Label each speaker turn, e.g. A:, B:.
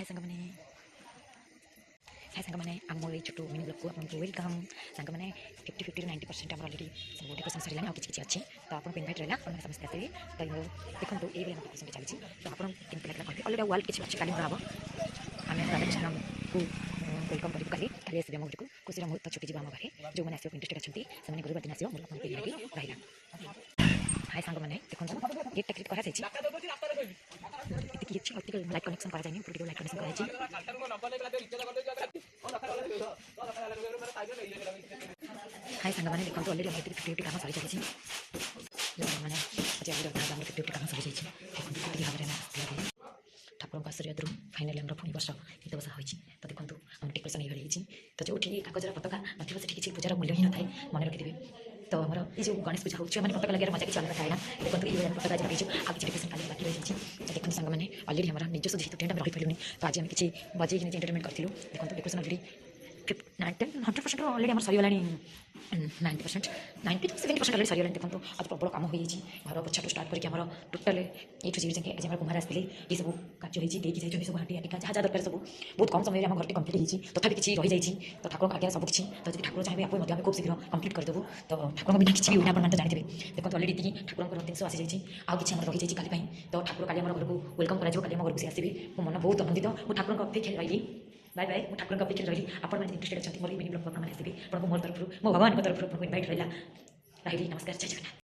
A: हाय सांग मैंने हाय सांग मैंने आम ये छोटू मिनी ब्लॉग को आपको वेलकम सांग मैंने 50-50 90% आम अलरेडी सब डेकोरेशन सर आ किसी अच्छी तो आपको इनभाइट रहा आप समस्त आसवे तो देखो ये डेकोरेशन चलती तो आप केमती लगे कहते अलरेडी वाल किसी अच्छी काली मराब आम राधाकृष्ण को वेलकम करूँ काली काली आसवे आम घर को खुशी मुहूर्त छुटी आम घरे जो मैंने आसो इंटरेस्टेड अच्छा से गुरुवार दिन आसो मोर आपको रहा हाय सांग मैंने देखो गेटा क्रिएट कराई लाइट कनेक्शन करा लाइट कनेक्शन कराई हाय सांग मैंने देखो अलरेडी हमारे 50-50 काम सरी चली मैंने आज 50-50 काम सरी जाइए भाव में ठाकुर आशीर्वाद फाइनाली आम पुणी वर्ष गीत बसा होती तो देखो आम डेकोरेशन ये तो जो कागजर पताका नथिबा से किसी पूजार मूल्य ही न था मन रखिथे तो आम ये जो गणेश पूजा होती है पताका लगे मजा किसी अलग था देखो ये पताका आज लगे आज किसी डेकोरेशन खाली बाकी रही तो देखो सांग मैंने अलरेडी हमारा निजस्व जेहतु टेंट रही पार्लूनी तो आज आम किसी बजे एंटरटेनमेंट करूँ देखो डेकोरेशन अलरेडी 100% अलरेडी आम सरीगला 90% 90-70% अलरेडी सरीगला देखो आज प्रबल कम हो घर पछाटू स्टार्ट करके टोटाल ये जी जाए आज कुमार आसते ये सब कार्य होती सब हाटी आटिका जहाँ जहाँ दरकार सब बहुत कम समय घर कम्प्लीट होती तथापि किसी रही जाइए तो ठाकुर आगे सब किसी तो जब ठाकुर चाहिए आप खूब शीघ्र कम्प्लीट करदेवु तो ठाकुर बिना किसी भी आप जानते देखो अलरेडी ये ठाकुर 300 आसी जाइए आउ कि रही जाइए काली तो ठाकुर काली घर को वेलकम कर घर को आसवे मो मन बहुत आनंदित मुझे ठाकुर अपेक्षा रही बाय बाय मुझे ठाकुर अपेक्षा रही आप इंटरेस्टेड अच्छा मोर मिनी ब्लॉग मैंने आसवे आपको मोर तरफ मो भगवान तरफ आपको इनभाइट रहा नमस्कार जय जगन्नाथ।